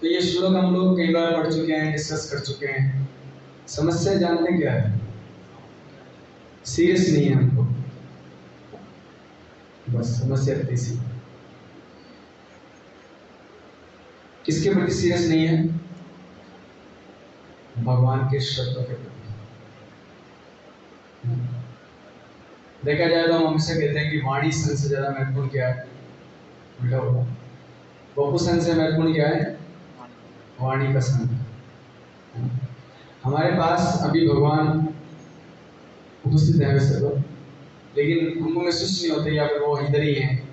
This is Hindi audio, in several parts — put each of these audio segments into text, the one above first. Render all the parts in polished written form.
तो ये श्लोक हम लोग कई बार पढ़ चुके हैं, डिस्कस कर चुके हैं। समस्या जानते क्या है? सीरियस नहीं है हमको, बस समस्या रहती सी। किसके प्रति सीरियस नहीं है? भगवान के शब्दों के प्रति। देखा जाए तो हम हमेशा कहते हैं कि वाणी संग से ज्यादा महत्वपूर्ण क्या है? उल्टा होगा। बहु संग से महत्वपूर्ण क्या है? वाणी का संग। हमारे पास अभी भगवान उपस्थित है वैसे तो, लेकिन हमको महसूस नहीं होते या फिर वो इधर ही हैं,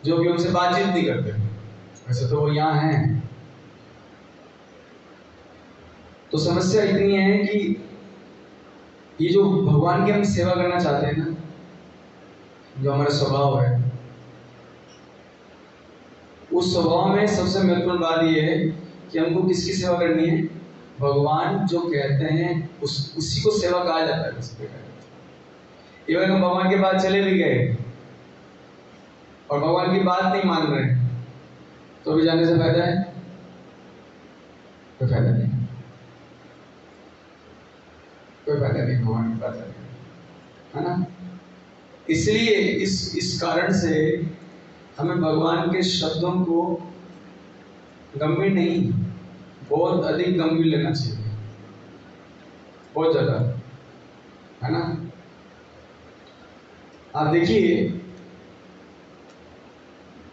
जो कि उनसे बातचीत नहीं करते। वैसे तो वो यहाँ हैं। तो समस्या इतनी है कि ये जो भगवान की हम सेवा करना चाहते हैं ना, जो हमारा स्वभाव है, उस स्वभाव में सबसे महत्वपूर्ण बात ये है कि हमको किसकी सेवा करनी है? भगवान जो कहते हैं उसी को सेवा कहा जाता है। इवन हम भगवान के पास चले भी गए और भगवान की बात नहीं मान रहे, तो भी जाने से फायदा है? कोई फायदा नहीं, कोई फायदा नहीं भगवान की बात है ना। इसलिए इस कारण से हमें भगवान के शब्दों को गंभीर नहीं, बहुत अधिक गंभीर लेना चाहिए, बहुत ज्यादा, है ना। आप देखिए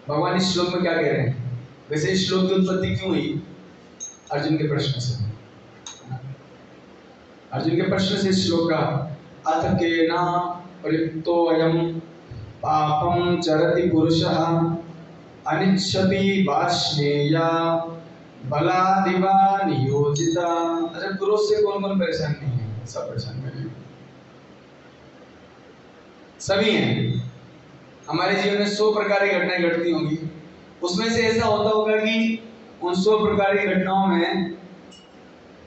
भगवान इस श्लोक में क्या कह रहे हैं। वैसे इस श्लोक की उत्पत्ति क्यों हुई? अर्जुन के प्रश्न से। अर्जुन के प्रश्न से श्लोक का अथ केना प्रयुक्तो अयम पापम चरति पुरुषः अनिच्छति वाष्णेया बलादिवा नियोजिता। अच्छा, क्रोध से कौन कौन परेशान नहीं है? सब परेशान नहीं, सभी हैं। हमारे जीवन में 100 प्रकार की घटनाएं घटती होंगी, उसमें से ऐसा होता होगा कि उन 100 प्रकार की घटनाओं में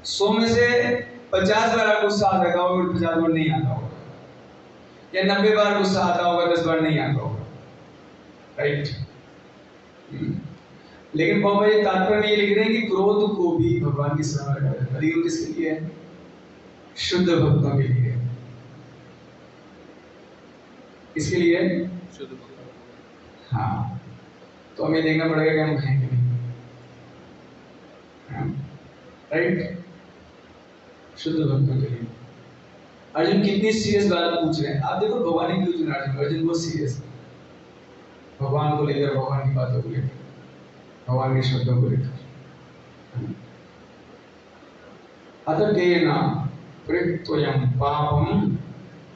100 में से 50 बार आपको गुस्सा आता होगा और 50 बार नहीं आता होगा, या 90 बार गुस्सा आता होगा, 10 बार नहीं आता होगा, राइट। लेकिन बाबा जी तात्पर्य में ये लिख रहे हैं कि क्रोध को भी भगवान की सेवा में लगाया जाता है। किसके लिए है? शुद्ध भक्तों के लिए। किसके लिए? शुद्ध भक्तों। हाँ, तो हमें देखना पड़ेगा कि हम हैं कि नहीं, राइट। शुद्ध भक्तों के लिए। अर्जुन कितनी सीरियस बात पूछ रहे हैं। आप देखो भगवान ने क्यों चुना अर्जुन बहुत सीरियस है, भगवान को लेकर, भगवान की बातों को लेकर, भगवान के शब्दों को लेकर। अतः केना प्रयुक्तोऽयं पापं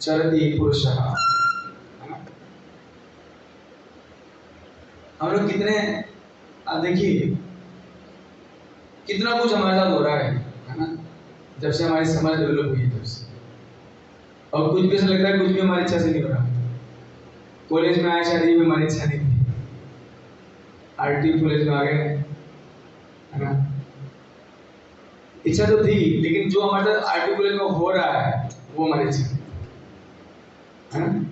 चरति पुरुषः। हम लोग कितने, आप देखिए कितना कुछ हमारे साथ हो रहा है ना, जब से हमारी समझ डेवलप हुई है तब से, और कुछ भी ऐसा लग रहा है कुछ भी हमारी इच्छा से नहीं हो रहा। कॉलेज में आए, शादी में हमारी इच्छा नहीं थी, आरटी कॉलेज में आ गए, है ना। इच्छा तो थी, लेकिन जो हमारे साथ आरटी कॉलेज में हो रहा है वो हमारी इच्छा है ना।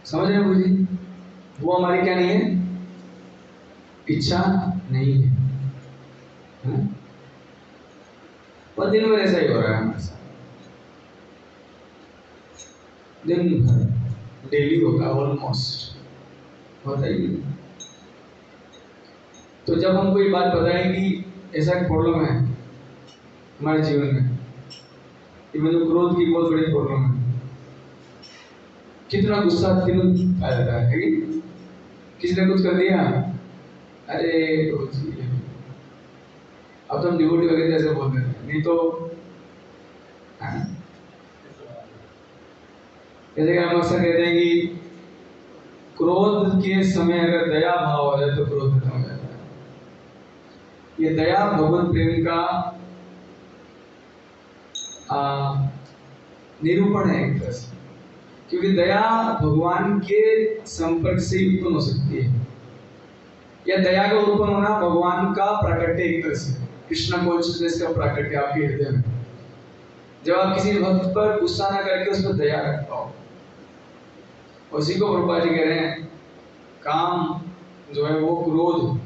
समझ रहे हो जी? वो हमारी क्या नहीं है? इच्छा नहीं है, पर दिन भर ऐसा ही हो रहा है हमारे साथ, दिन भर डेली होगा, ऑलमोस्ट होता ही। तो जब हमको ये बात पता है कि ऐसा एक प्रॉब्लम है हमारे जीवन में, कि मतलब क्रोध की बहुत बड़ी प्रॉब्लम है, कितना गुस्सा दिनों आ जाता है कि किसी ने कुछ कर दिया, अरे अब तो हम डिवोटी वगैरह जैसे बोलते हैं, नहीं तो जैसे कि हम अक्सर कहते हैं कि क्रोध के समय अगर दया भाव आ जाए तो क्रोध खत्म हो जाता है। ये दया भगवत प्रेम का निरूपण है एक तरह से, क्योंकि दया भगवान के संपर्क से उत्पन्न हो सकती है, या दया का उत्पन्न होना भगवान का प्राकट्य एक तरह से, कृष्ण कॉन्शियसनेस का प्राकट्य आपके हृदय में। जब आप किसी भक्त पर गुस्सा ना करके उस पर दया रख पाओ, उसी को प्रभुपाद जी कह रहे हैं, काम जो है वो क्रोध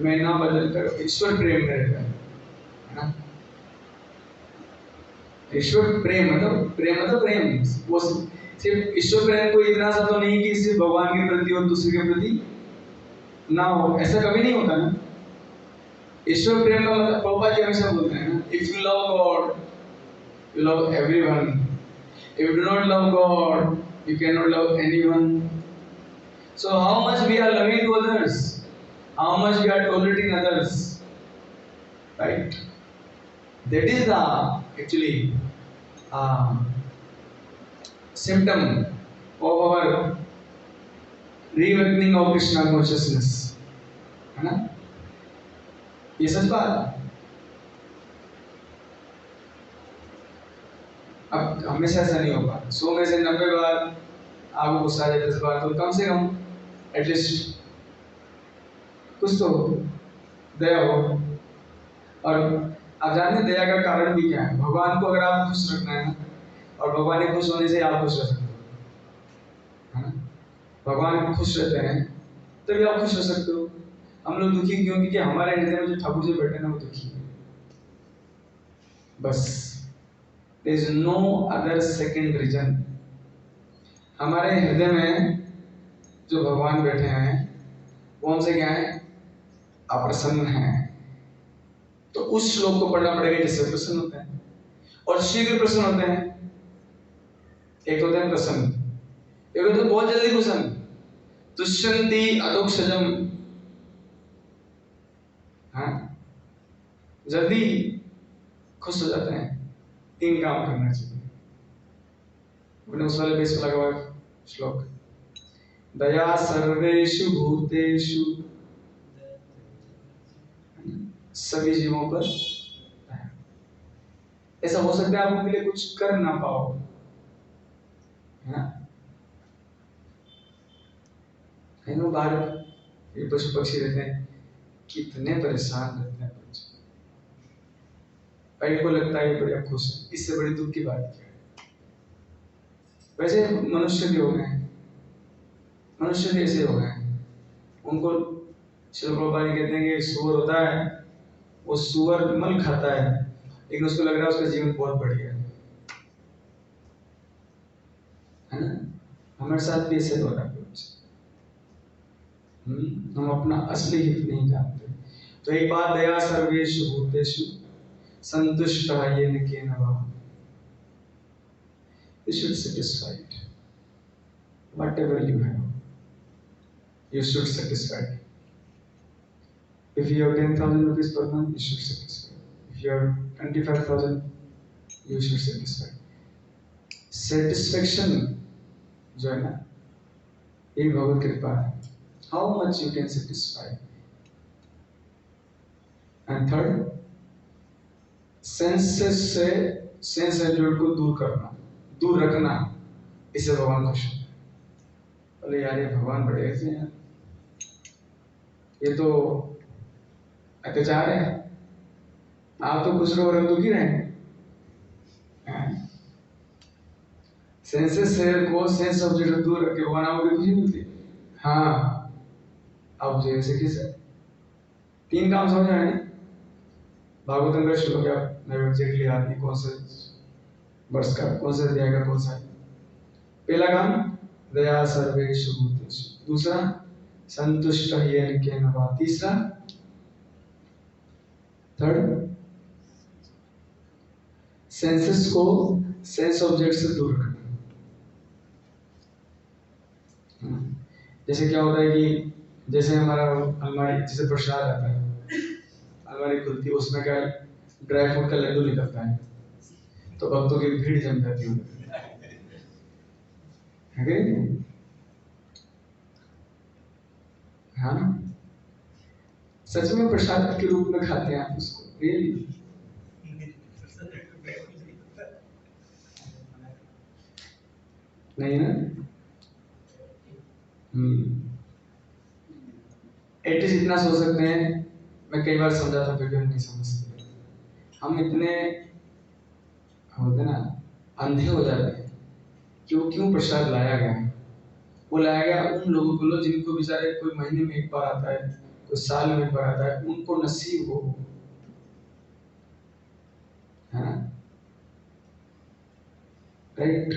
में ना बदल कर ईश्वर प्रेम में रहता है ना। ईश्वर प्रेम मतलब प्रेम वो सिर्फ ईश्वर प्रेम को इतना सा तो नहीं कि सिर्फ भगवान के प्रति और दूसरे के प्रति ना हो, ऐसा कभी नहीं होता ना। ईश्वर प्रेम का मतलब प्रभुपाद जी हमेशा बोलते हैं ना, if you love God you love everyone. If you do not love God, you cannot love anyone. So how much we are loving to others, how much we are tolerating others, right? That is the actually symptom of our re-awakening of Krishna consciousness, है ना? ये सच बात है। अब हमेशा ऐसा नहीं होगा, 100 में से 90 बार आपको गुस्सा आ जाए, 10 बार तो कम से कम एटलीस्ट कुछ तो दया हो। और आप जानते हैं दया का कारण भी क्या है? भगवान को अगर आप खुश रखना है ना, और भगवान के खुश होने से आप खुश रह सकते हो, है ना। भगवान खुश रहते हैं तभी आप खुश रह सकते हो। हम लोग दुखी क्यों? क्योंकि हमारे हृदय में जो ठाकुर जी बैठे ना वो दुखी है, बस। There is no other second reason. हमारे हृदय में जो भगवान बैठे हैं वो हमसे क्या है? अप्रसन्न है। तो उस श्लोक को पढ़ना पड़ेगा जिससे प्रसन्न होते हैं, और शीघ्र प्रसन्न होते हैं। एक होते हैं प्रसन्न, एक होते हैं बहुत जल्दी प्रसन्न। तुष्यन्ति अधोक्षजम, हाँ, जल्दी खुश हो जाते हैं। 3 काम करना चाहिए। मैंने उस वाले पेज पर लगा हुआ श्लोक, दया सर्वेषु भूतेषु, सभी जीवों पर। ऐसा हो सकता है आप उनके लिए कुछ कर ना पाओ, है ना। बाहर ये पशु पक्षी रहते हैं, कितने परेशान रहते हैं बच्चे, को लगता है बड़े खुश है। इससे बड़ी दुख की बात क्या है? वैसे मनुष्य भी हो गए हैं, मनुष्य भी ऐसे हो गए हैं। उनको श्री प्रभुपाद जी कहते हैं कि सुअर होता है, वो सुअर मल खाता है, लेकिन उसको लग रहा है उसका जीवन बहुत बढ़िया है ना। हमारे साथ भी ऐसे हो रहा है कुछ। हम अपना असली हित नहीं जानते। तो एक बात, दया सर्वेषु भूतेषु संतुष्टः येन केन वा, you should satisfied whatever you have, you should satisfied. If you have 10,000 rupees per month, you should satisfy. If you have 25,000, you should satisfy. Satisfaction जो है ना, ये भगवत कृपा है। How much you can satisfy. And third, senses से sense attitude को दूर रखना, इससे भगवान खुश होते हैं। बोले यार ये भगवान बड़े ऐसे हैं, ये तो अत्याचार है, आप तो खुश रहो और हम दुखी रहे। सेंसेस को सेंस ऑब्जेक्ट दूर रख के भगवान आपको खुशी मिलती। हाँ, अब जैसे कि 3 काम समझ आए ना। भागवतम का श्लोक है, मैं एग्जैक्टली याद नहीं कौन से वर्ष का, कौन से अध्याय का, कौन सा है। पहला काम दया सर्वेषु भूतेषु, दूसरा संतुष्टः येन केन वा, तीसरा थर्ड सेंसेस को सेंस ऑब्जेक्ट से दूर रखना। जैसे क्या होता है कि जैसे हमारा अलमारी, जैसे प्रसाद आता है, अलमारी खुलती है, उसमें क्या ड्राई फ्रूट का लड्डू निकलता है, तो भक्तों की भीड़ जम जाती है। हाँ, सच में प्रसाद के रूप में खाते हैं आप उसको, रियली। नहीं ना। एटलीस्ट इतना सोच सकते हैं, मैं कई बार समझाता फिर भी हम नहीं समझते। हम इतने होते ना अंधे हो जाते हैं कि वो क्यों प्रसाद लाया गया है। वो लाया गया उन लोगों को लो जिनको बेचारे कोई महीने में एक बार आता है, कोई साल में एक बार आता है, उनको नसीब हो, है ना, राइट।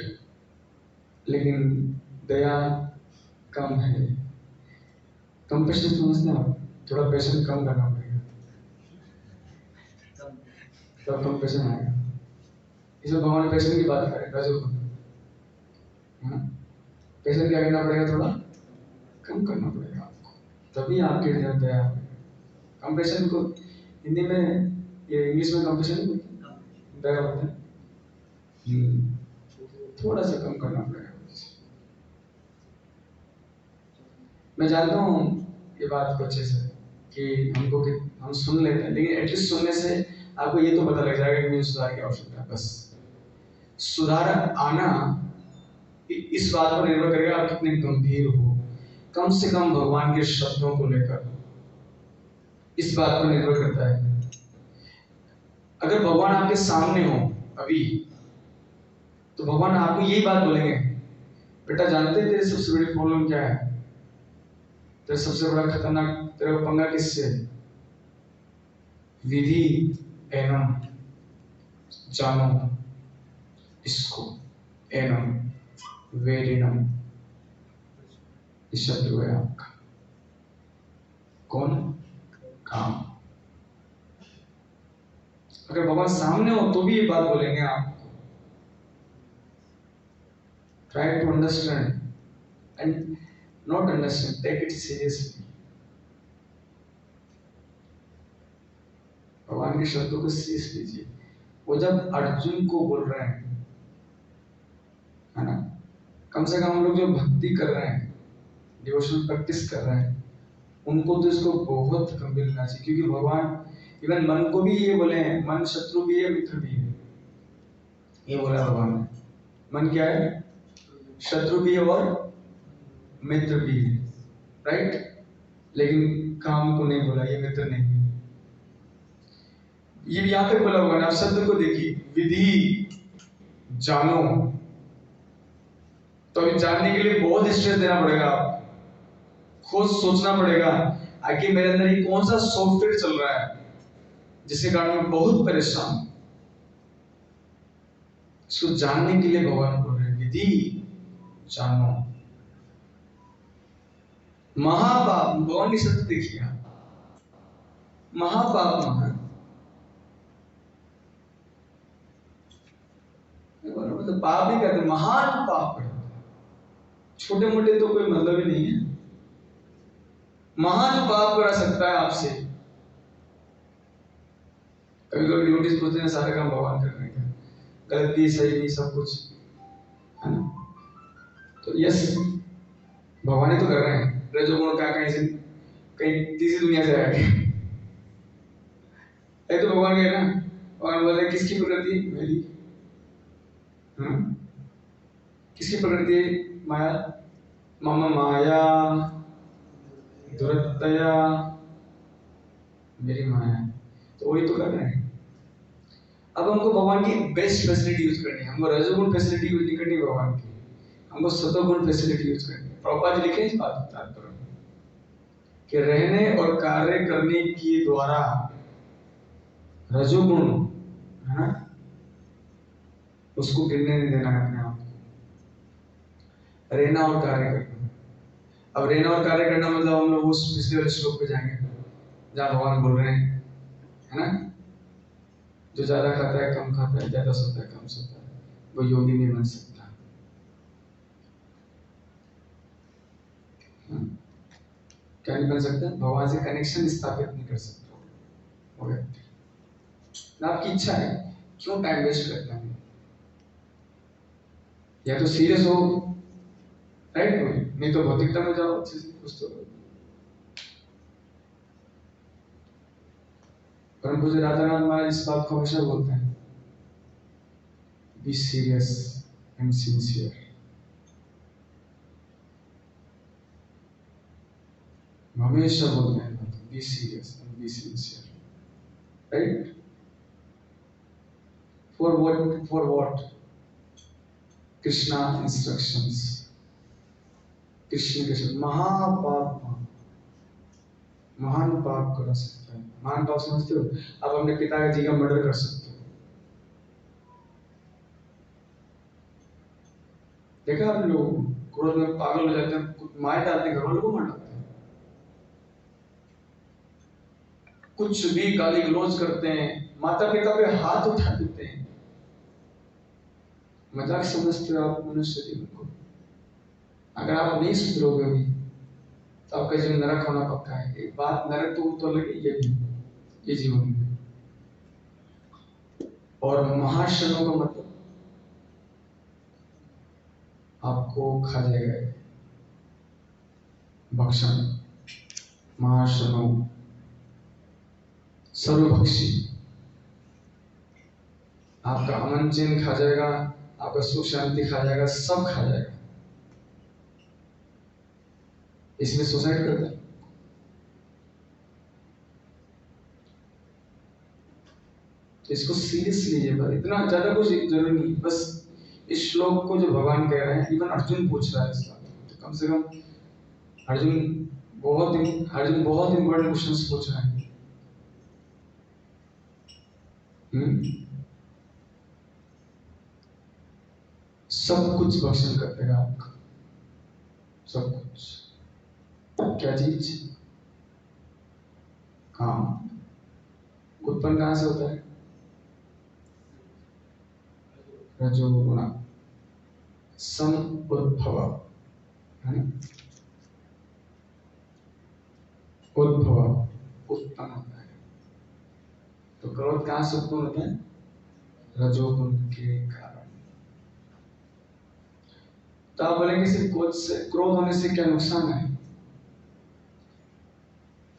लेकिन दया कम है। कंपैशन समझते हैं आप, थोड़ा पैशन कम करना पड़ेगा तब कंपैशन आएगा। इसमें भगवान पैशन की बात करें रजो गुण, पैशन क्या करना पड़ेगा, थोड़ा कम करना पड़ेगा आपको, तभी आपके हृदय में दया आएगा। कंपैशन को हिंदी में, ये इंग्लिश में कंपैशन दया होता है, थोड़ा सा कम करना पड़ेगा। मैं जानता हूँ ये बात को अच्छे से कि हमको कि हम सुन लेते हैं, लेकिन एटलीस्ट सुनने से आपको ये तो पता लग जाएगा कि मुझे सुधार की आवश्यकता है। बस सुधार आना इस बात पर निर्भर करेगा आप कितने गंभीर हो, कम से कम भगवान के शब्दों को लेकर, इस बात पर निर्भर करता है। अगर भगवान आपके सामने हो अभी, तो भगवान आपको यही बात बोलेंगे, बेटा जानते तेरे सबसे बड़ी प्रॉब्लम क्या है, तेरा सबसे बड़ा खतरनाक तेरा पंगा किससे है, विधि एनम, जानो इसको, एनम वेरिनम, शत्रु है आपका। कौन? काम। अगर भगवान सामने हो तो भी ये बात बोलेंगे आपको। Try to understand and not understand, take it seriously. भगवान के शब्दों को सीरियस लीजिए। वो जब अर्जुन को बोल रहे हैं, है ना, कम से कम हम लोग जो भक्ति कर रहे हैं, डिवोशनल प्रैक्टिस कर रहे हैं, उनको तो इसको बहुत गंभीर लेना चाहिए, क्योंकि भगवान इवन मन को भी ये बोले हैं, मन शत्रु भी है मित्र भी है, ये बोला भगवान ने। मन क्या है? शत्रु भी है और मित्र भी है, राइट। लेकिन काम को नहीं बोला, ये मित्र नहीं है। ये यहाँ पे बोला भगवान, आप शब्द को देखिए, विधि जानो। तो अभी जानने के लिए बहुत स्ट्रेस देना पड़ेगा, खुद सोचना पड़ेगा आखिर मेरे अंदर ये कौन सा सॉफ्टवेयर चल रहा है जिसके कारण मैं बहुत परेशान हूं। इसको जानने के लिए भगवान बोल रहे हैं, विधि जानो। महापाप, भगवान की शब्द देखिए, महापाप महा, मतलब पाप ही करते, महान पाप करते, छोटे मोटे तो कोई मतलब ही नहीं है। महान पाप करा सकता है आपसे। कभी कभी ड्यूटीज पूछते हैं, सारे काम भगवान कर रहे हैं, गलती सही भी सब कुछ, है ना। तो यस, भगवान ही तो कर रहे हैं। रजोगुण क्या कहीं से, कहीं तीसरी दुनिया से आया है तो भगवान कहे ना, भगवान बोले किसकी प्रकृति? मेरी। किसकी प्रकृति? माया। मम माया दुरतया, मेरी माया। तो वही तो कर रहे हैं। अब हमको भगवान की बेस्ट फैसिलिटी यूज करनी है, हमको रजोगुण फैसिलिटी यूज नहीं करनी भगवान की, हमको सतोगुण फैसिलिटी यूज करनी है। प्रभुपाद जी लिखे इस बात पर कि रहने और कार्य करने के द्वारा रजोगुण, है ना, उसको गिरने नहीं देना है अपने आप को, रहना और कार्य करना। अब रहना और कार्य करना मतलब हम लोग उस पिछले वाले श्लोक पे जाएंगे जहाँ भगवान बोल रहे हैं, है ना, जो ज्यादा खाता है कम खाता है, ज्यादा सोता है कम सोता है, वो योगी नहीं बन सकता। क्या नहीं बन सकता? भगवान से कनेक्शन स्थापित नहीं कर सकता वो व्यक्ति। आपकी इच्छा है, क्यों टाइम वेस्ट करना है? या तो सीरियस हो, राइट, नहीं तो भौतिकता में जाओ अच्छे से, कुछ तो। परम पूज्य राधानाथ महाराज इस बात को हमेशा बोलते हैं, बी सीरियस एंड सिंसियर। हमेशा बोलते हैं be serious and be sincere, right. For what? Krishna instructions, Krishna Krishna महापाप, महान पाप कर सकता है। महान पाप समझते हो? आप अपने पिता जी का मर्डर कर सकते हो। देखा आप लोग क्रोध में पागल हो जाते हैं, मार डालते हैं, घर वालों को मार डालते हैं, कुछ भी गाली गलौज करते हैं, माता पिता पे हाथ उठा देते हैं। मजाक समझते हो आप मनुष्य जीवन को? अगर आप नहीं सुधरोगे अभी तो आपका जीवन नरक होना पक्का है। एक बात नरक तो लगे ये भी, ये जीवन में। और महाशनों का मतलब आपको खा जाएगा भक्षण, महाशनों सर्वभक्षी, आपका अमन चैन खा जाएगा, आपका सुख शांति खा जाएगा, सब खा जाएगा। इसमें सुसाइड करता है। इसको सीरियस लीजिए, बस इतना ज्यादा कुछ जरूरी नहीं। बस इस श्लोक को जो भगवान कह रहे हैं, इवन अर्जुन पूछ रहा है इस बात को, तो कम से कम अर्जुन बहुत इंपॉर्टेंट क्वेश्चंस पूछ रहा है। सब कुछ भक्षण कर देगा आपका, सब कुछ। क्या चीज? काम। उत्पन्न कहां से होता है? रजोगुण, सम उद्भव है ना, उद्भव उत्पन्न होता है। तो क्रोध कहां से उत्पन्न होता है? रजोगुण के कारण। तो आप बोलेंगे सिर्फ क्रोध होने से क्या नुकसान है?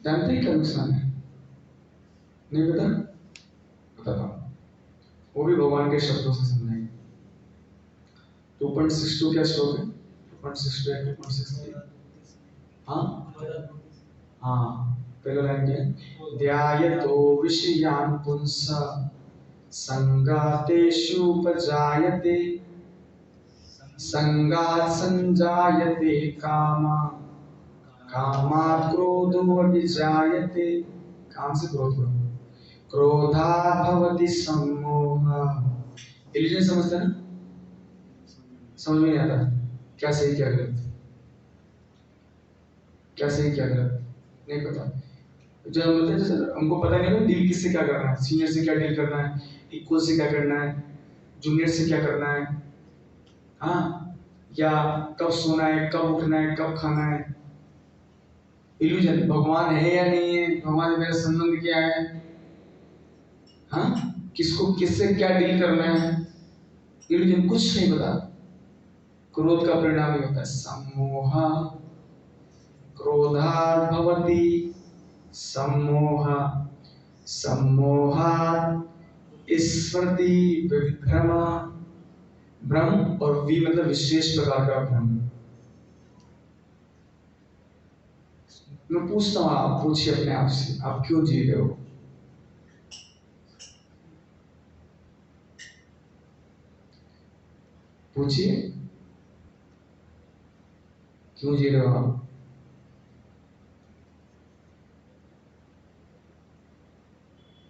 जानते हैं क्या नुकसान है? नहीं पता? बताता हूं, वो भी भगवान के शब्दों से समझाएंगे। 2.62 क्या श्लोक है? 2.62 या 2.63? हाँ हाँ, पहला लाइन क्या है? ध्यायतो विषयान् पुंसः संगातेषु उपजायते, संगात् संजायते कामा, कामात् क्रोधो अभिजायते। काम से क्रोध हुआ, क्रोधात् भवति सम्मोहः। इल्यूजन समझते हैं ना? समझ में नहीं आता क्या सही क्या गलत, क्या सही क्या गलत नहीं पता। जो बोलते हैं जैसे हमको पता नहीं ना डील किससे क्या करना है, सीनियर से क्या डील करना है, इक्वल से क्या करना है, जूनियर से क्या करना है, हाँ, या कब सोना है, कब उठना है, कब खाना है। इल्यूजन। भगवान है या नहीं है, भगवान से मेरा संबंध क्या है, हाँ, किसको किससे क्या डील करना है, इल्यूजन, कुछ नहीं पता। क्रोध का परिणाम ही होता है सम्मोह, क्रोधात् भवति सम्मोह, सम्मोहात् स्मृति विभ्रम। भ्रम और वी मतलब विशेष प्रकार का भ्रम। मैं पूछता हूं, आप पूछिए अपने आप से, आप क्यों जी रहे हो? पूछिए, क्यों जी रहे हो आप?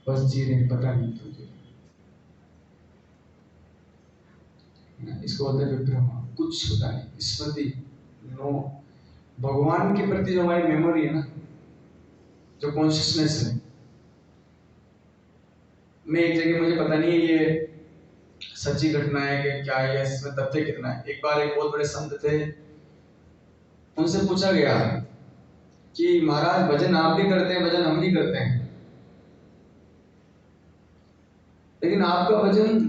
बस जी रहे हैं, पता नहीं क्यों जी रहे हैं। इसको बोलते हैं विभ्रम, कुछ होता नहीं। स्मृति नो, भगवान के प्रति जो हमारी मेमोरी है ना, जो कॉन्शियसनेस है, मैं एक जगह, मुझे पता नहीं है ये सच्ची घटना है कि क्या है, इसमें तथ्य कितना है। एक बार एक बहुत बड़े संत थे, उनसे पूछा गया कि महाराज भजन आप भी करते हैं, भजन हम भी करते हैं, लेकिन आपका भजन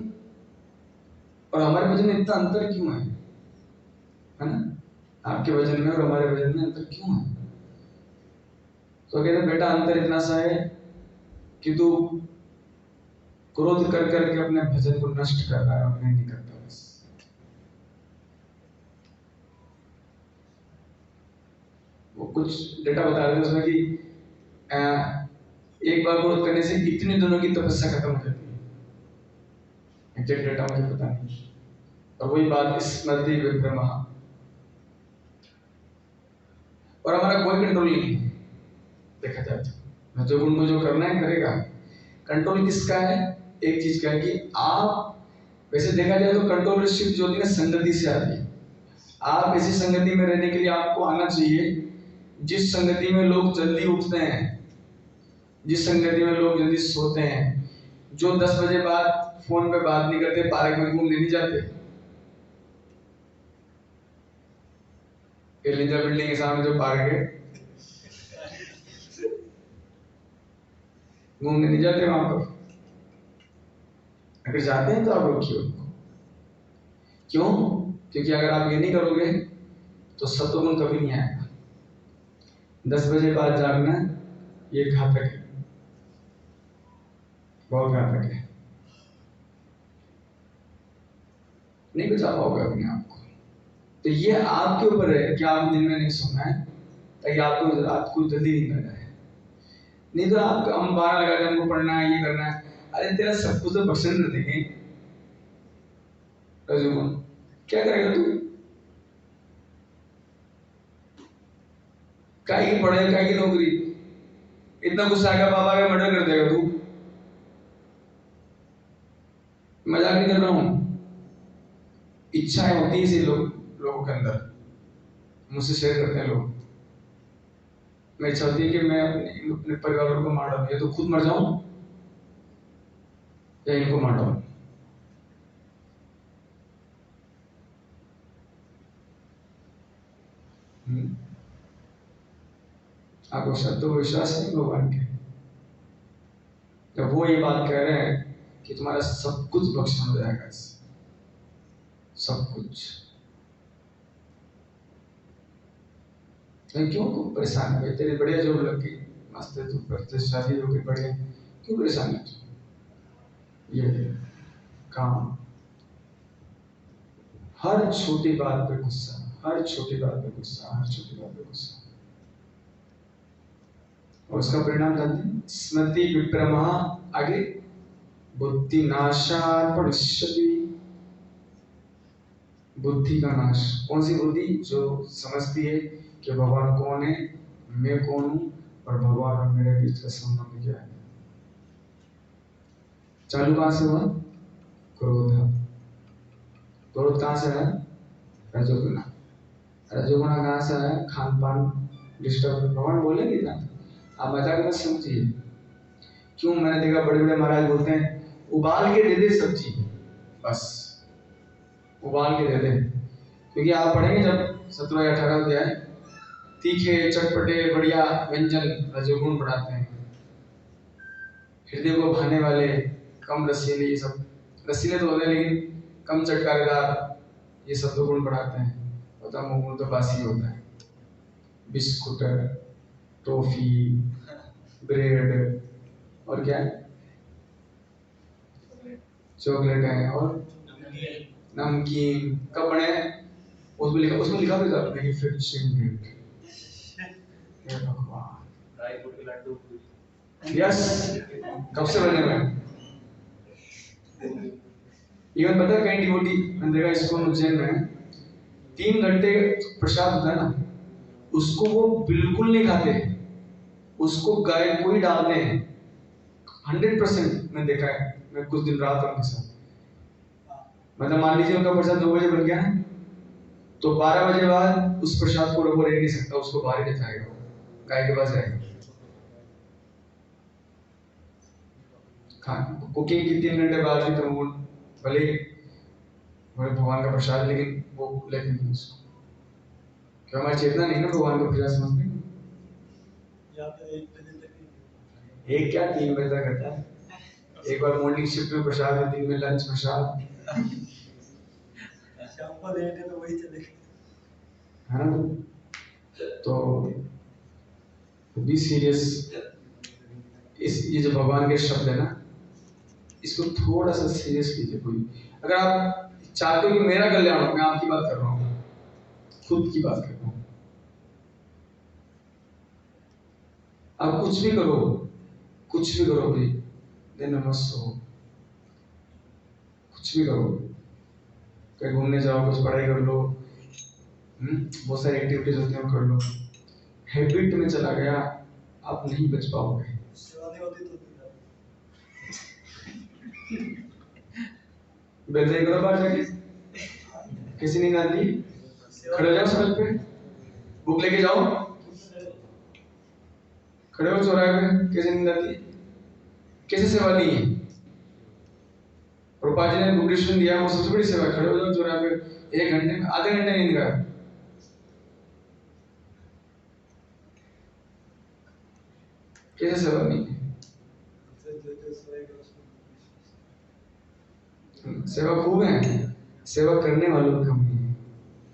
और हमारे भजन में इतना अंतर क्यों है ना? आपके भजन में और हमारे भजन में अंतर क्यों है? तो कहते बेटा अंतर इतना सा है कि तू क्रोध कर करके अपने भजन को नष्ट कर रहा है और मैं नहीं करता। बस वो कुछ डेटा बता रहे थे उसमें कि एक बार क्रोध करने से इतने दिनों की तपस्या खत्म हो जाती है। एग्जैक्ट डेटा मुझे पता नहीं। और वही बात स्मृति विभ्रमः। और हमारा कोई कंट्रोल नहीं है देखा जाए तो, रजोगुण को जो करना है करेगा। कंट्रोल किसका है? एक चीज का है कि आप, वैसे देखा जाए तो कंट्रोल शिफ्ट जो होती है संगति से आती है। आप ऐसी संगति में रहने के लिए आपको आना चाहिए जिस संगति में लोग जल्दी उठते हैं, जिस संगति में लोग जल्दी सोते हैं, जो 10 बजे बाद फोन पे बात नहीं करते, पार्क में घूमने नहीं जाते, एलिजा बिल्डिंग के सामने जो पार्क है घूमने नहीं जाते वहां पर। अगर जाते हैं तो आप रोकिए उनको। क्यों? क्योंकि अगर आप ये नहीं करोगे तो सत्वगुण कभी नहीं आएगा। 10 बजे बाद जागना ये घातक है, बहुत घातक है, नहीं बचा पाओगे अपने आप को। तो ये आपके ऊपर है कि आप दिन में नहीं सोना है ताकि आपको रात को जल्दी नींद आ जाए। नहीं तो आपका हम बहाना लगा के हमको पढ़ना है, ये करना है। अरे तेरा सब कुछ तो पसंद न देखें, क्या करेगा तू? काय की पढ़ाई, काय की नौकरी? इतना गुस्सा आएगा पापा का मर्डर कर देगा तू। मजाक नहीं कर रहा हूं, इच्छाएं होती है लोगों के अंदर, मुझसे शेयर करते हैं लोग। मैं इच्छा होती है कि मैं अपने परिवार को मार डालूं, या तो खुद मर जाऊं या इनको मार डालूं। आपको शब्दों को विश्वास नहीं भगवान के, जब वो ये बात कह रहे हैं कि तुम्हारा सब कुछ बख्शा हो जाएगा, इससे सब कुछ। क्यों को परेशान है? तेरी बढ़िया जॉब लग गई, मस्त है, तू पर शादी हो गई, बढ़िया, क्यों परेशान है? ये काम, हर छोटी बात पे गुस्सा, हर छोटी बात पे गुस्सा, हर छोटी बात पे गुस्सा। और उसका परिणाम जानते हैं? स्मृति विभ्रमः, आगे बुद्धि नाशात् प्रणश्यति। बुद्धि का नाश। कौन सी बुद्धि? जो समझती है कि भगवान कौन है, मैं कौन हूं, और भगवान और मेरे बीच का संबंध क्या है। चालू कहां से हुआ? क्रोध। क्रोध कहां से है? रजोगुण। रजोगुण कहां से है? खान पान डिस्टर्ब। भगवान बोलेंगे ना, आप मजाक मत समझिए। क्यों? मैंने देखा बड़े बड़े महाराज बोलते हैं उबाल के दे दे सब्जी, बस उबाल के दे दे। क्योंकि आप पढ़ेंगे जब 17 या 18 अध्याय, तीखे चटपटे बढ़िया व्यंजन रजोगुण बढ़ाते हैं। हृदय को भाने वाले, कम रसीले, ये सब रसीले तो होते हैं लेकिन कम चटकारेदार, ये सत्वगुण बढ़ाते हैं। और तमोगुण तो बासी होता है, बिस्कुट, टॉफी, ब्रेड, और क्या है, चॉकलेट है, और नमकीन। कब बने? उसमें लिखा भी था मैन्युफैक्चरिंग डेट। हे भगवान, यस, कब से बने हुए? इवन पता है कहीं डिवोटी, मैंने देखा इसको उज्जैन में 3 घंटे प्रसाद होता है ना, उसको वो बिल्कुल नहीं खाते, उसको गाय को ही डालते हैं 100%। मैंने देखा है, मैं कुछ दिन रहा था उनके साथ। मतलब मान लीजिए उनका प्रसाद 2 बजे बन गया है, तो 12 बजे बाद उस प्रसाद को वो ले नहीं सकता, उसको बाहर ही जाएगा, गाय के पास जाएगा। कुकिंग की 3 घंटे बाद भी तो वो भले भगवान का प्रसाद, लेकिन वो लेते नहीं उसको, क्योंकि हमारी चेतना नहीं ना भगवान का प्रसाद समझते। एक क्या 3 बजे तक रहता है, एक बार मॉर्निंग शिफ्ट में प्रसाद है, दिन में लंच प्रसाद, शाम को लेट है तो वही चलेगा, है ना। तो बी सीरियस। ये जो भगवान के शब्द है ना, इसको थोड़ा सा सीरियस लीजिए। कोई अगर आप चाहते हो कि मेरा कल्याण हो, मैं आपकी बात कर रहा हूँ, खुद की बात कर रहा हूँ। आप कुछ भी करो, कुछ भी करो भाई, दिन मत सो, कुछ भी करो, कहीं घूमने जाओ, कुछ पढ़ाई कर लो, बहुत सारी एक्टिविटीज होती हैं कर लो। हैबिट में चला गया, आप नहीं बच पाओगे। बेलदाई करो बाहर जाके, किसी नींद आती, खड़े हो जाओ सड़क पे, बुक लेके जाओ, खड़े हो चौराहे पे, किसी नींद आती, कैसे सेवा नहीं है? प्रभुपाद जी ने बुक डिस्ट्रीब्यूशन दिया, वो सबसे बड़ी सेवा। खड़े हो जाओ चौराहे पे, 1 घंटे में आधे घंटे नींद का, कैसे सेवा नहीं है? सेवा खूब है, सेवा करने वालों की कमी है,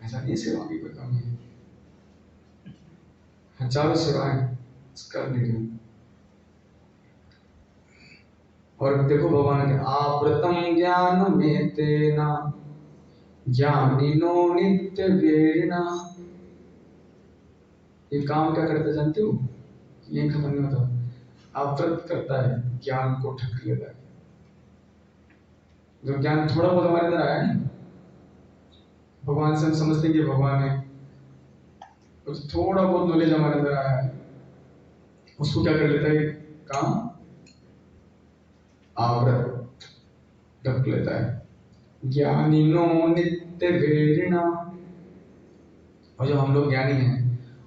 ऐसा नहीं सेवा की कोई कमी है। हजारों सेवाएं कर नहीं रहे। और देखो भगवान के आप्रतम ज्ञान में तेना ज्ञानिनो नित्य वेरिणा। ये काम क्या करता जानते हो? ये खत्म नहीं होता, आवृत करता है, ज्ञान को ढक लेता है। जो ज्ञान थोड़ा बहुत हमारे अंदर आया है, भगवान से हम समझते हैं कि भगवान है, थोड़ा बहुत नॉलेज हमारे अंदर आया है, उसको क्या कर लेता है? काम आवृत ढक लेता है। ज्ञानिनो नित्य वेरिणा। और जो हम लोग ज्ञानी हैं,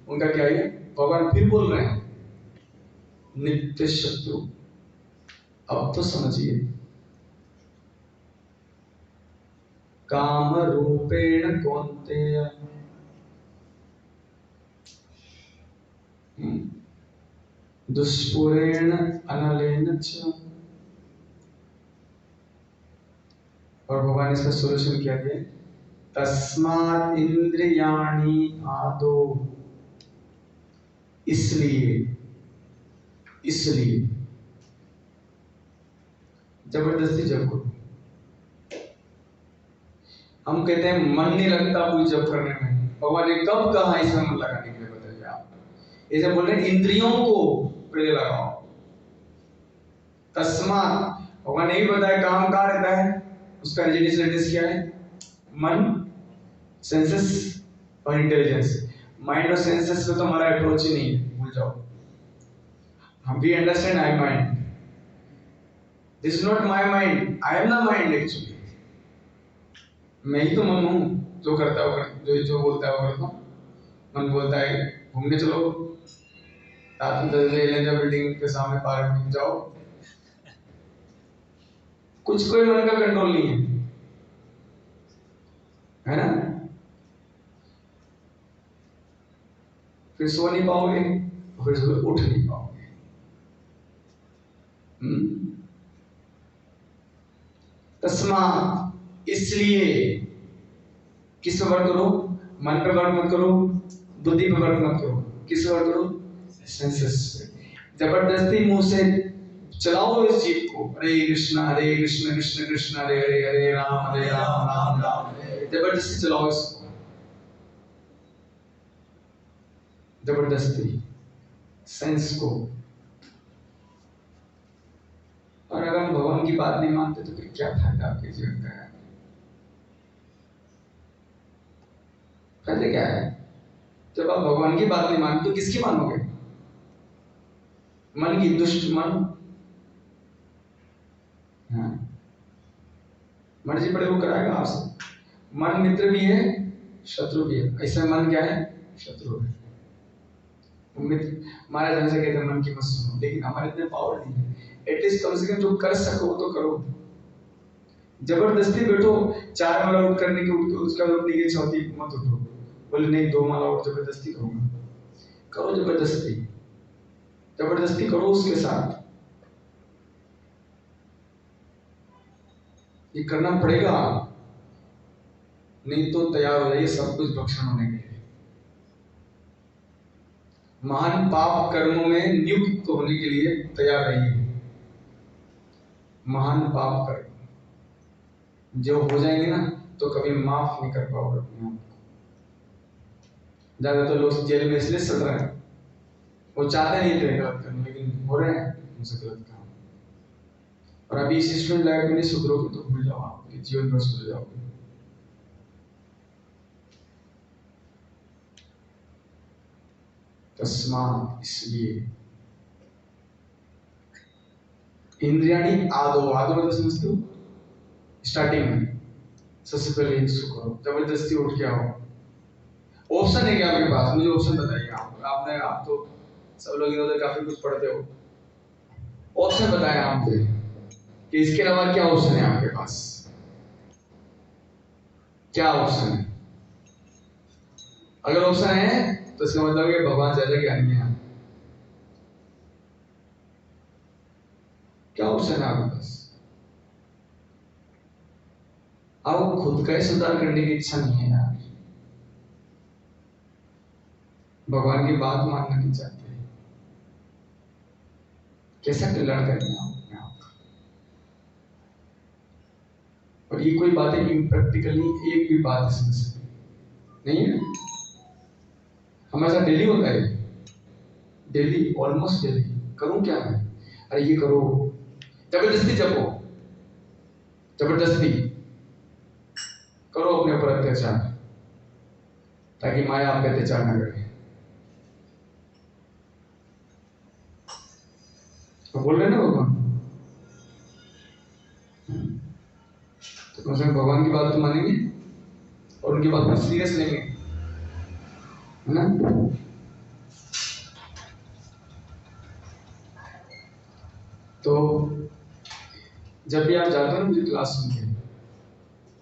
उनका क्या है? भगवान फिर बोल रहे हैं, नित्य शत्रु। अब तो समझिए, काम रूपेण कौन्तेय, दुष्पुरेण अनलेन च। और भगवान इसका सॉल्यूशन क्या दिया? तस्मात् इंद्रियाणि आदो। इसलिए जबरदस्ती जब करो। हम कहते हैं मन नहीं लगता कोई जब करने में, भगवान ने कब कहा इसमें मन लगाने के लिए? बताइए आप। ऐसे बोल रहे इंद्रियों को पहले लगाओ। तस्मात्, भगवान ने भी बताया काम कहाँ रहता है, उसका रिलेटिव क्या है? मन, सेंसेस और इंटेलिजेंस। माइंड और सेंसेस पे तो हमारा अप्रोच ही नहीं है, भूल जाओ। हम भी understand I mind, this is not my mind, I am the mind actually. मैं ही तो मन हूँ, जो करता है जो बोलता है वो करता हूँ। मन बोलता है घूमने चलो, रात में 10 बजे एलेंजा बिल्डिंग के सामने पार्क में जाओ, कुछ कोई मन का कंट्रोल नहीं है ना? फिर सो नहीं पाओगे, फिर सुबह उठ नहीं पाओगे। तस्मा, इसलिए किस पर वर्क करो? मन पे वर्क मत करो, बुद्धि पे वर्क मत करो, किस पर वर्क करो? सेंसेस पे। जबरदस्ती मुंह से चलाओ इस जीव को, हरे कृष्ण कृष्ण कृष्ण हरे हरे, हरे राम राम राम। जबरदस्ती चलाओ इसको, जबरदस्ती सेंस को। और अगर हम भगवान की बात नहीं मानते तो फिर क्या फायदा आपके जीवन का? फायदा क्या है? जब आप भगवान की बात नहीं मानते तो किसकी मानोगे? मन की, दुष्ट मन। हाँ, मर्जी पड़े वो कराएगा आपसे। मन मित्र भी है, शत्रु भी है। ऐसा मन क्या है? शत्रु है। मित्र महाराज हमेशा कहते हैं मन की मत सुनो, लेकिन हमारे इतने पावर नहीं है। एटलीस्ट कम से कम जो कर सको वो तो करो। जबरदस्ती बैठो 4 माला उठ करने की, उठ के उसका उठने की इच्छा होती मत उठो, बोले नहीं 2 माला उठ, जबरदस्ती करूंगा। करो जबरदस्ती, जबरदस्ती करो उसके साथ। ये करना पड़ेगा, नहीं तो तैयार हो जाइए सब कुछ भक्षण होने के लिए। महान पाप कर्मों में नियुक्त होने के लिए तैयार रहिए। महान पाप कर्म जो हो जाएंगे ना तो कभी माफ नहीं कर पाओगे अपने आप को। ज्यादातर लोग जेल में इसलिए सड़ रहे हैं, वो चाहते नहीं थे गलत करने, लेकिन हो रहे हैं उनसे गलत काम। और अभी इस स्टूडेंट लाइफ में नहीं सुधरोगे तो भूल जाओ, आपके जीवन भ्रष्ट हो जाओगे। तस्मात् इसलिए इंद्रियाणी आदो आदो मतलब समझते हो स्टार्टिंग में सबसे पहले इसको करो जबरदस्ती उठ के आओ ऑप्शन है क्या आपके पास मुझे ऑप्शन बताइए आप तो सब लोग इधर काफी कुछ पढ़ते हो ऑप्शन बताएं आप मुझे कि इसके अलावा क्या ऑप्शन है आपके पास क्या ऑप्शन है अगर ऑप्शन है तो इसका मतलब है भगवान ज्यादा ज्ञानी है क्या ऑप्शन है आपके पास आपको खुद का ही सुधार करने की इच्छा नहीं है यार भगवान की बात मानना नहीं चाहते कैसा कल्याण करेंगे आप अपने आप का और ये कोई बात है इम्प्रैक्टिकल नहीं एक भी बात इसमें से नहीं है हमारे साथ डेली होता है डेली ऑलमोस्ट डेली करूं क्या मैं अरे ये करो जबरदस्ती जपो जबरदस्ती करो अपने ऊपर अत्याचार ताकि माया आप पे अत्याचार न करे तो बोल रहे ना भगवान तो कम से कम भगवान की बात तो मानेंगे और उनकी बात को सीरियस लेंगे है ना तो जब भी आप जाते हो ना मुझे क्लास सुन के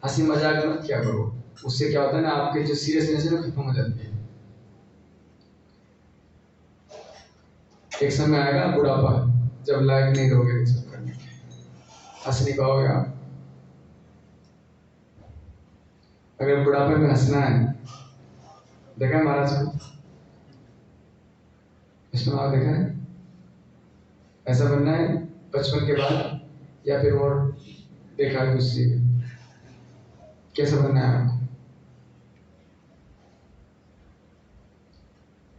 हंसी मजाक मत क्या करो उससे क्या होता है ना आपके जो सीरियसनेस है ना खत्म हो जाती है एक समय आएगा बुढ़ापा जब लायक नहीं रहोगे सब करने के हंस नहीं पाओगे आप अगर बुढ़ापे में हंसना है देखा है महाराज को विष्णु आप देखा है ऐसा बनना है 55 के बाद या फिर और देखा है दूसरी कैसा बनना है आपको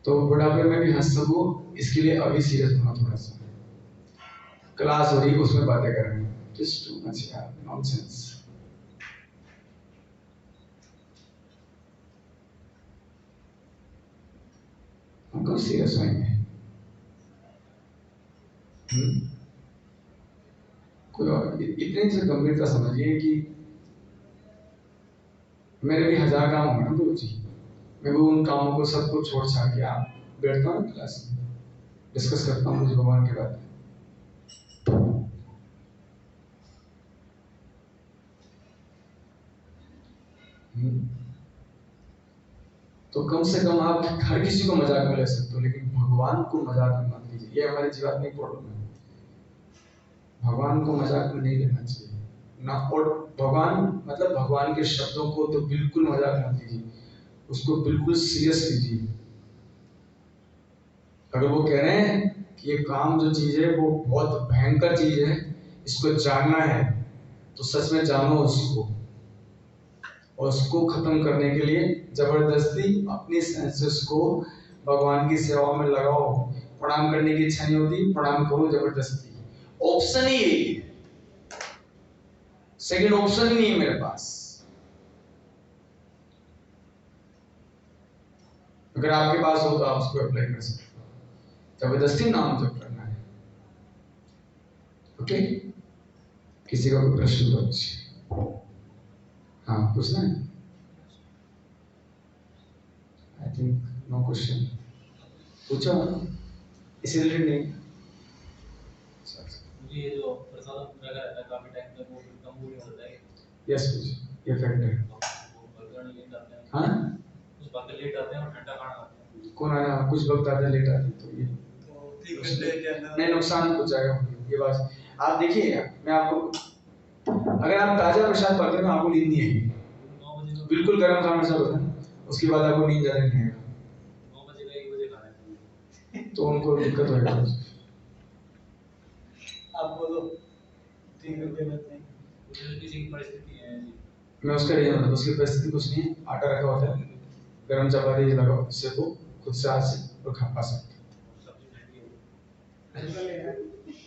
तो बुढ़ापे में भी हंस सको इसके लिए अभी सीरियस होना थोड़ा सा क्लास हो रही है उसमें बातें कर रहे हैं जस्ट टू मच यार नॉनसेंस हमको सीरियस होंगे कोई और इतनी से गंभीरता समझिए कि मेरे भी 1000 काम होंगे ना गुरु जी मैं वो उन कामों को सबको छोड़ छाड़ के आप बैठता हूँ क्लास में डिस्कस करता हूँ मुझे भगवान के बारे में तो कम से कम आप हर किसी को मजाक में ले सकते हो लेकिन भगवान को मजाक में मत लीजिए ये हमारी जीवात्मिक प्रॉब्लम है भगवान को मजाक में नहीं लेना चाहिए ना और भगवान मतलब भगवान के शब्दों को तो बिल्कुल मजाक मत लीजिए उसको बिल्कुल सीरियस लीजिए अगर वो कह रहे हैं कि ये काम जो चीज है वो बहुत भयंकर चीज है इसको जानना है तो सच में जानो उसको और उसको खत्म करने के लिए जबरदस्ती अपनी सेंसेस को भगवान की सेवा में लगाओ प्रणाम करने की इच्छा नहीं होती प्रणाम करो जबरदस्ती ऑप्शन ही यही है सेकंड ऑप्शन ही नहीं है मेरे पास अगर आपके पास हो तो आप उसको अप्लाई कर सकते हो जबरदस्ती नाम जप करना है ओके किसी का कोई प्रश्न तो अच्छे हाँ पूछना है आई थिंक नो क्वेश्चन पूछो इसी रिलेटेड नहीं मुझे ये जो प्रसाद लगा रहता है काफी टाइम तक वो कम नहीं होता है यस कुछ ये फैक्ट है वो बर्गर लेट आते हैं हाँ कुछ बर्गर लेट आते हैं और ठंडा खाना खाते हैं कौन आया कुछ वक्त आते लेट आते तो ये तो 3 घंटे के अंदर नहीं नुकसान पहुंचाएगा ये बात आप देखिए मैं आपको अगर आप ताजा प्रसाद पाते हो ना आपको नींद नहीं आएगी 9 बजे बिल्कुल गर्म खाना प्रसाद होता है उसके बाद आपको नींद ज्यादा नहीं आएगा 9 बजे का 1 बजे खाना है तो उनको दिक्कत होएगा आप बोलो 3 घंटे बाद नहीं कुछ किसी की परिस्थिति है जी मैं उसका नहीं जानता उसकी परिस्थिति कुछ नहीं है आटा रखा होता है गर्म चपाती लगाओ सेको खुद से हाथ से और खा सकते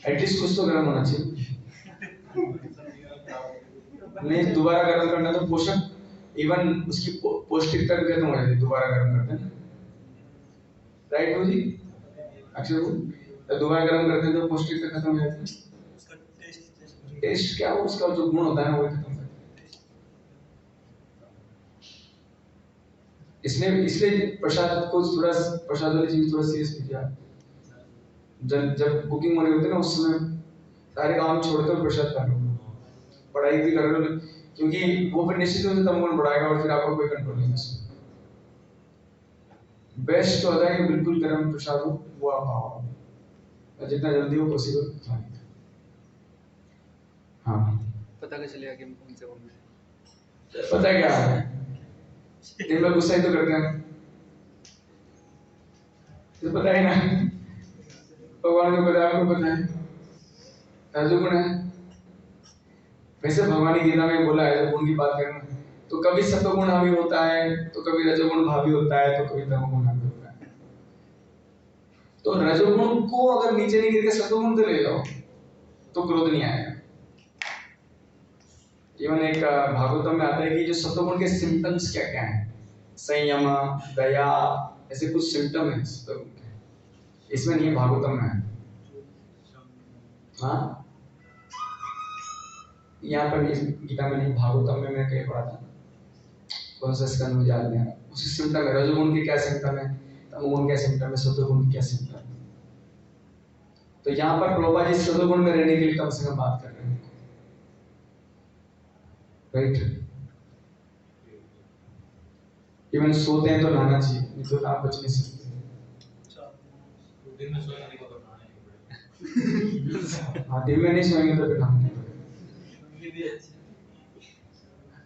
एटलीस्ट कुछ तो गर्म होना चाहिए नहीं दोबारा गर्म करना तो पोषक इवन उसकी पौष्टिकता भी खत्म हो जाती है दोबारा गर्म करते हैं राइट हो जी? अक्षर को जब दोबारा गर्म करते हैं तो पौष्टिकता खत्म हो जाती है। उसका टेस्ट टेस्ट क्या हो, उसका जो गुण होता है वो खत्म हो जाता है। इसलिए इसलिए प्रसाद को थोड़ा, प्रसाद वाली चीज थोड़ा सीरियस लीजिए आप। जब जब बुकिंग हो रही होती है ना उस समय सारे काम छोड़कर प्रसाद कर लो, पढ़ाई भी कर लो, क्योंकि वो फिर निश्चित रूप से तमोगुण बढ़ाएगा और फिर आपको कोई कंट्रोल नहीं है। बेस्ट होता है कि बिल्कुल गर्म प्रसाद हो वो आप खाओ, जितना जल्दी हो पॉसिबल खाएं। हाँ पता कैसे चलेगा कि हम कौन से होंगे? पता है क्या है, दिन भर गुस्सा ही तो करते हैं, तो पता है ना, भगवान को पता है, आपको पता है, रजोगुण है। वैसे भगवान की गीता में बोला है, जब गुण की बात करना तो कभी सत्वगुण हावी होता है, तो कभी रजोगुण भावी होता है, तो कभी तमोगुण हावी होता है। तो रजोगुण को अगर नीचे नहीं गिर के सत्वगुण पे ले जाओ तो क्रोध नहीं आएगा। इवन एक भागवतम में आता है कि जो सत्वगुण के सिम्टम्स क्या क्या हैं, संयम, दया, ऐसे कुछ सिम्टम है सत्वगुण के, इसमें नहीं है, भागवतम में है। हाँ यहाँ पर गीता में नहीं, भागवतम में मैंने कहीं पढ़ा था, कौन सा स्कंद में याद नहीं आ रहा। उसी सिम्टम है, रजोगुण के क्या सिम्टम है, तमोगुण क्या सिम्टम है, सत्वगुण के क्या सिम्टम है। तो यहाँ पर प्रभुपाद जी सत्वगुण में रहने के लिए कम से कम बात कर रहे हैं, राइट। इवन सोते हैं तो नहाना चाहिए, नहीं तो आप बच नहीं सकते। दिन में सोएंगे नहीं तो नहाना हाँ दिन में नहीं सोएंगे तो फिर नहाना पड़ेगा।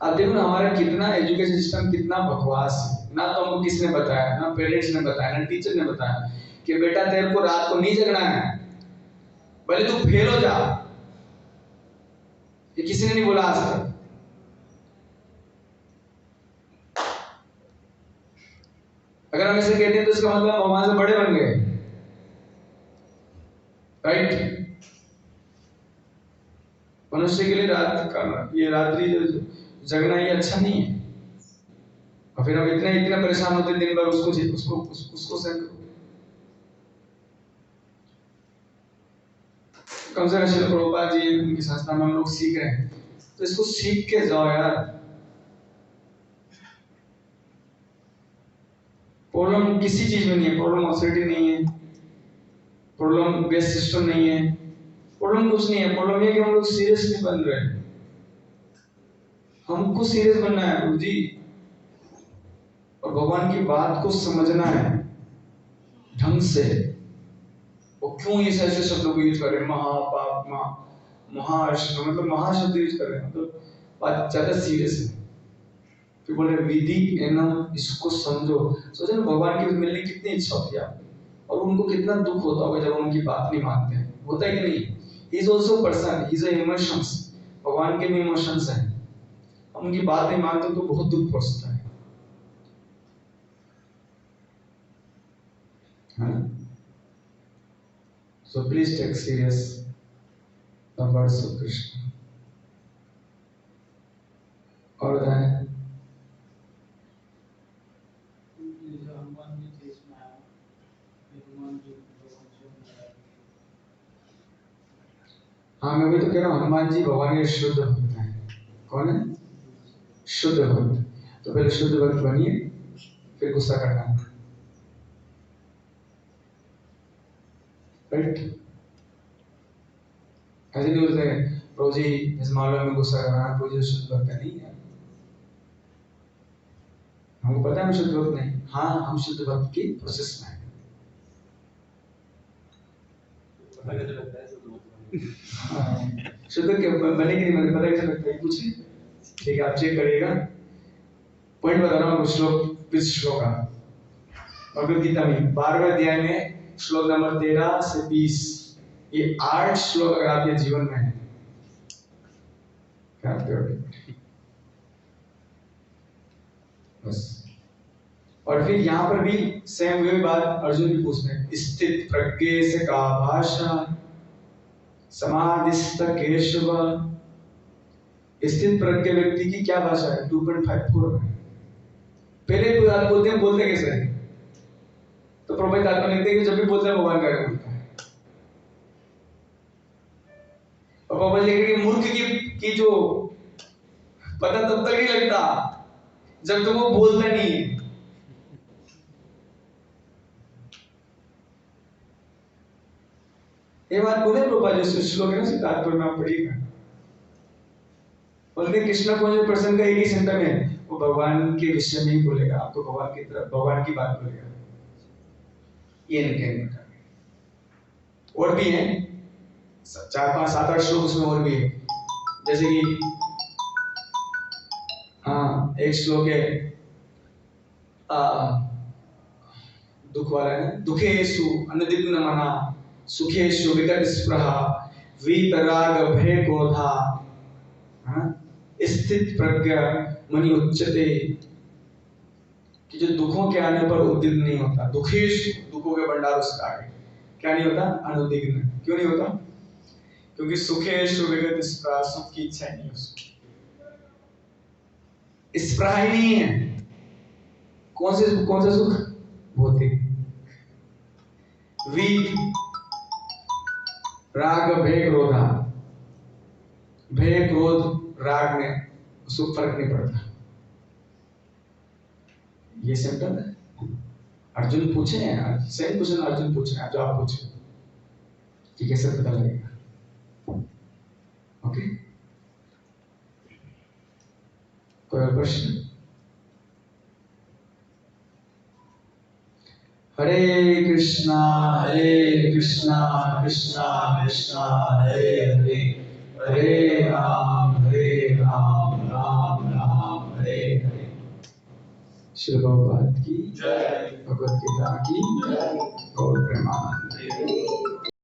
अब देखो ना हमारा कितना एजुकेशन सिस्टम कितना बकवास है। ना तो हमको किसने बताया, ना पेरेंट्स ने बताया, ना टीचर ने बताया कि बेटा तेरे को रात को नहीं जगना है, भले तू फेल हो जा, ये किसी ने नहीं बोला आज तक। अगर हम ऐसे कहते हैं तो इसका मतलब भगवान से बड़े बन गए, राइट। मनुष्य के लिए रात का, ये रात्रि जगना ये अच्छा नहीं है, और फिर हम इतना इतना परेशान होते दिन भर उसको सहन करो। कम से कम श्रील प्रभुपाद जी उनकी संस्था में हम लोग सीख रहे हैं, तो इसको सीख के जाओ यार। प्रॉब्लम किसी चीज में नहीं है, प्रॉब्लम ऑथोरिटी नहीं है, प्रॉब्लम बेस सिस्टम नहीं है, प्रॉब्लम कुछ नहीं है। प्रॉब्लम ये कि हम लोग सीरियस नहीं बन रहे हैं। हमको सीरियस बनना है प्रभु जी, और भगवान की बात को समझना है ढंग से। वो क्यों इस ऐसे शब्दों को यूज कर रहे हैं, महापाप, महाअष्ट, मतलब महाशब्द यूज कर रहे हैं, मतलब बात ज्यादा सीरियस है। फिर बोले विधि एनम, इसको समझो। सोचो ना भगवान की मिलने की कितनी इच्छा होती है आपको, और उनको कितना दुख होता होगा जब उनकी बात नहीं मानते हैं, होता है कि नहीं। He is also person, he is emotions, भगवान के भी इमोशंस हैं। हम उनकी बात नहीं मानते तो बहुत दुख पहुंचता है, So please take serious the words of Krishna. और है हाँ, मैं भी तो कह रहा हूँ, हनुमान जी भगवान के शुद्ध भक्त हैं। कौन है शुद्ध भक्त? तो पहले शुद्ध भक्त बनिए, फिर गुस्सा करना, राइट। ऐसे नहीं बोलते प्रभु जी इस मामले में गुस्सा कर रहा है, प्रभु जी शुद्ध भक्त नहीं है। हमको पता है हम शुद्ध भक्त नहीं, हाँ हम शुद्ध भक्त की प्रोसेस में हैं। शुद्ध के बने की नहीं, पता कैसे लगता है पूछिए, ठीक है आप चेक करिएगा। पॉइंट बता रहा हूँ, श्लोक किस श्लोक का, भगवद गीता में 12वें अध्याय में श्लोक नंबर 13 से 20, ये 8 श्लोक अगर आपके जीवन में है क्या बस। और फिर यहाँ पर भी सेम वही बात अर्जुन भी पूछते हैं, स्थित प्रज्ञे से का भाषा समाधिस्थ केशव। स्थित प्रज्ञ व्यक्ति की क्या भाषा है, 2.54 में। पहले बात बोलते हैं, बोलते कैसे हैं, तो प्रभुपाद आत्मा लिखते हैं कि जब भी बोलता है भगवान कार्य बोलता है। और प्रभुपाद लिखते हैं कि मूर्ख की जो पता तब तक नहीं लगता जब तक वो बोलता नहीं है। ये बात बोले प्रभुपाद जो श्लोक है ना सिद्धार्थ में आप पढ़िएगा। बोलते कृष्ण कॉन्सेंट्रेशन का एक ही सिम्टम है, वो भगवान के विषय में ही बोलेगा, आपको भगवान की तरफ भगवान की बात बोलेगा। ये नहीं कहने का। और भी है 4 5 7 8 श्लोक उसमें और भी है, जैसे कि हाँ एक श्लोक है दुख वाला है, दुखेषु अनुद्विग्न मना सुखेषु विगत स्पृहा वीतराग भय क्रोधा स्थित प्रज्ञा मनि उच्चते, कि जो दुखों के आने पर उद्विग्न नहीं होता। दुखेषु दुखों के भंडार उसका आगे क्या नहीं होता, अनुद्विग्न। क्यों नहीं होता? क्योंकि सुखेषु विगत स्पृहा, सुख की इच्छा नहीं है उसको, स्पृहा ही नहीं है। कौन सा सुख? भौतिक। वीत राग भय क्रोधा, भय क्रोध राग में सुख फर्क नहीं पड़ता। ये सिम्टम है। अर्जुन पूछे हैं, सेम क्वेश्चन अर्जुन पूछ रहे हैं जो आप पूछे, कि कैसे पता लगेगा? ओके, कोई और प्रश्न? हरे कृष्णा कृष्णा कृष्णा हरे हरे, हरे राम राम राम हरे हरे। श्री प्रभुपाद की जय, भगवत गीता की